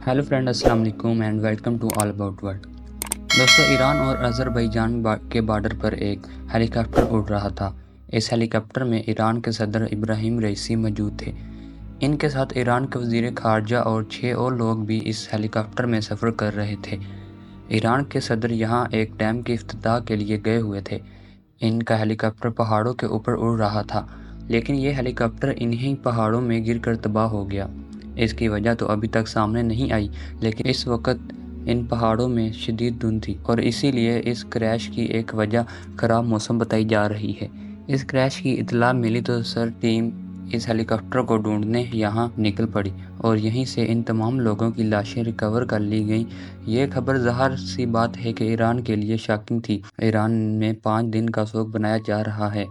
Hello friend, अस्सलाम वालेकुम and welcome to all about world. दोस्तों, ईरान और अज़रबैजान के बॉर्डर पर एक हेलीकॉप्टर उड़ रहा था। इस हेलीकॉप्टर में ईरान के सदर इब्राहिम रईसी मौजूद थे। इनके साथ ईरान के वज़ीर ख़ारजा और 6 और लोग भी इस हेलीकॉप्टर में सफ़र कर रहे थे। ईरान के सदर यहाँ एक डैम की इफ्तिताह के लिए गए हुए थे। इनका हेलीकॉप्टर पहाड़ों के ऊपर उड़ रहा था, लेकिन ये हेलीकॉप्टर इन्हीं पहाड़ों में गिरकर तबाह हो गया। इसकी वजह तो अभी तक सामने नहीं आई, लेकिन इस वक्त इन पहाड़ों में शदीद धुंध थी और इसीलिए इस क्रैश की एक वजह ख़राब मौसम बताई जा रही है। इस क्रैश की इत्तला मिली तो सर्च टीम इस हेलीकॉप्टर को ढूंढने यहाँ निकल पड़ी और यहीं से इन तमाम लोगों की लाशें रिकवर कर ली गईं। ये खबर ज़ाहिर सी बात है कि ईरान के लिए शॉकिंग थी। ईरान में 5 दिन का शोक बनाया जा रहा है।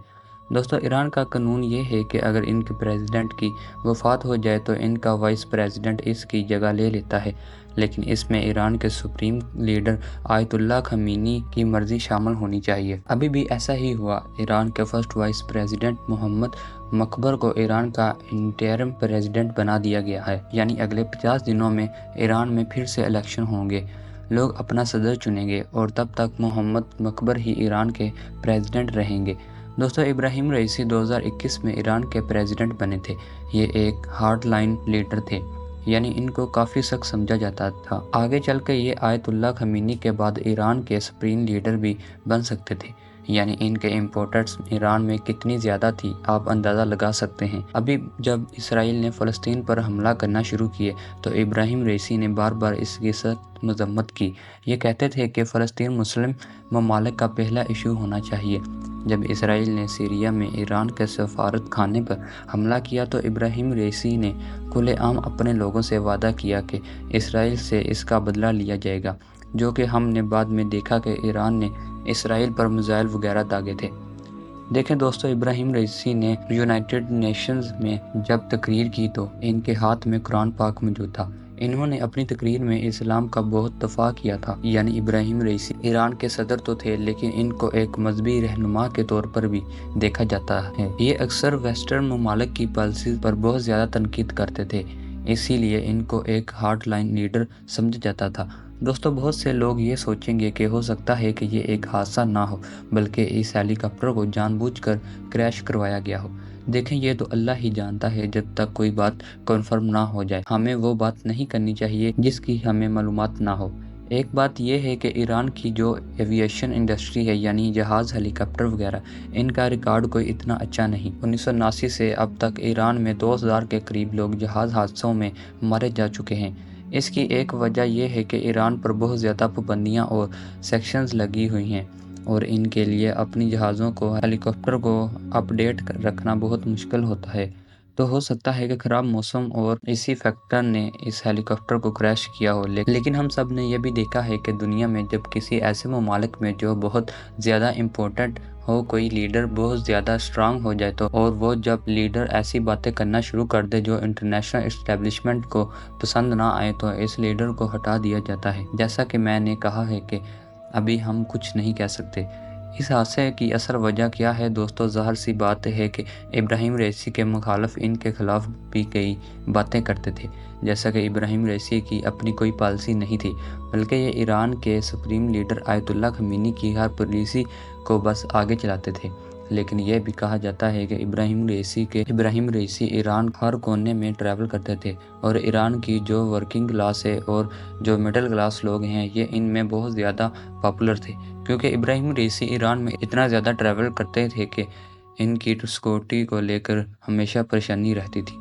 दोस्तों, ईरान का कानून ये है कि अगर इनके प्रेसिडेंट की वफ़ात हो जाए तो इनका वाइस प्रेसिडेंट इसकी जगह ले लेता है, लेकिन इसमें ईरान के सुप्रीम लीडर आयतुल्लाह खमीनी की मर्ज़ी शामिल होनी चाहिए। अभी भी ऐसा ही हुआ। ईरान के फर्स्ट वाइस प्रेसिडेंट मोहम्मद मकबर को ईरान का इंटरिम प्रेसिडेंट बना दिया गया है, यानी अगले 50 दिनों में ईरान में फिर से इलेक्शन होंगे। लोग अपना सदर चुनेंगे और तब तक मोहम्मद मकबर ही ईरान के प्रेसिडेंट रहेंगे। दोस्तों, इब्राहिम रईसी 2021 में ईरान के प्रेसिडेंट बने थे। ये एक हार्ड लाइन लीडर थे, यानी इनको काफ़ी सख्त समझा जाता था। आगे चल के ये आयतुल्लाह खमीनी के बाद ईरान के सुप्रीम लीडर भी बन सकते थे, यानी इनके इम्पोर्टेंट्स ईरान में कितनी ज़्यादा थी आप अंदाज़ा लगा सकते हैं। अभी जब इसराइल ने फ़लस्तीन पर हमला करना शुरू किए तो इब्राहिम रईसी ने बार बार इसकी सख्त मजम्मत की। ये कहते थे कि फ़लस्तीन मुस्लिम ममालिक का पहला इशू होना चाहिए। जब इसराइल ने सीरिया में ईरान के सफारत खाने पर हमला किया तो इब्राहिम रईसी ने खुलेआम अपने लोगों से वादा किया कि इसराइल से इसका बदला लिया जाएगा, जो कि हमने बाद में देखा कि ईरान ने इसराइल पर मिसाइल वगैरह दागे थे। देखें दोस्तों, इब्राहिम रईसी ने यूनाइटेड नेशंस में जब तकरीर की तो इनके हाथ में कुरान पाक मौजूद था। इन्होंने अपनी तकरीर में इस्लाम का बहुत दफा किया था। यानी इब्राहिम रईसी ईरान के सदर तो थे, लेकिन इनको एक मजहबी रहनुमा के तौर पर भी देखा जाता है। ये अक्सर वेस्टर्न ममालिक की पॉलिसी पर बहुत ज़्यादा तनकीद करते थे, इसीलिए इनको एक हार्ड लाइन लीडर समझा जाता था। दोस्तों, बहुत से लोग ये सोचेंगे कि हो सकता है कि ये एक हादसा ना हो, बल्कि इस हेलीकॉप्टर को जानबूझकर क्रैश करवाया गया हो। देखें, ये तो अल्लाह ही जानता है। जब तक कोई बात कन्फर्म ना हो जाए हमें वो बात नहीं करनी चाहिए जिसकी हमें मालूमात ना हो। एक बात यह है कि ईरान की जो एविएशन इंडस्ट्री है, यानी जहाज़, हेलीकॉप्टर वगैरह, इनका रिकॉर्ड कोई इतना अच्छा नहीं। 1979 से अब तक ईरान में 2000 के करीब लोग जहाज़ हादसों में मारे जा चुके हैं। इसकी एक वजह यह है कि ईरान पर बहुत ज़्यादा पाबंदियाँ और सेक्शंस लगी हुई हैं और इनके लिए अपनी जहाज़ों को, हेलीकॉप्टर को अपडेट रखना बहुत मुश्किल होता है। तो हो सकता है कि ख़राब मौसम और इसी फैक्टर ने इस हेलीकॉप्टर को क्रैश किया हो। लेकिन हम सब ने यह भी देखा है कि दुनिया में जब किसी ऐसे ममालिक में जो बहुत ज़्यादा इम्पोर्टेंट हो, कोई लीडर बहुत ज़्यादा स्ट्रांग हो जाए तो, और वो जब लीडर ऐसी बातें करना शुरू कर दे जो इंटरनेशनल इस्टेब्लिशमेंट को पसंद ना आए, तो इस लीडर को हटा दिया जाता है। जैसा कि मैंने कहा है कि अभी हम कुछ नहीं कह सकते। इस हादसे की असल वजह क्या है दोस्तों? ज़ाहिर सी बात है कि इब्राहिम रईसी के मुखालिफ इनके ख़िलाफ़ भी कई बातें करते थे। जैसा कि इब्राहिम रईसी की अपनी कोई पॉलिसी नहीं थी, बल्कि ये ईरान के सुप्रीम लीडर आयतुल्लाह खमीनी की हर पॉलिसी को बस आगे चलाते थे। लेकिन यह भी कहा जाता है कि इब्राहिम रईसी ईरान हर कोने में ट्रैवल करते थे और ईरान की जो वर्किंग क्लास है और जो मिडिल क्लास लोग हैं, ये इनमें बहुत ज़्यादा पॉपुलर थे, क्योंकि इब्राहिम रईसी ईरान में इतना ज़्यादा ट्रैवल करते थे कि इनकी सिक्योरिटी को लेकर हमेशा परेशानी रहती थी।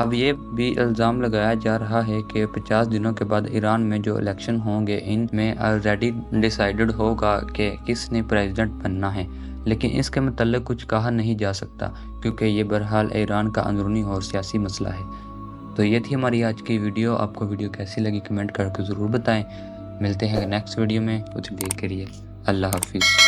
अब ये भी इल्ज़ाम लगाया जा रहा है कि 50 दिनों के बाद ईरान में जो इलेक्शन होंगे, इनमें ऑलरेडी डिसाइडेड होगा कि किसने प्रेसिडेंट बनना है, लेकिन इसके मतलब कुछ कहा नहीं जा सकता, क्योंकि ये बहरहाल ईरान का अंदरूनी और सियासी मसला है। तो ये थी हमारी आज की वीडियो। आपको वीडियो कैसी लगी कमेंट करके ज़रूर बताएं। मिलते हैं नेक्स्ट वीडियो में, कुछ देर के लिए। अल्लाह हाफिज़।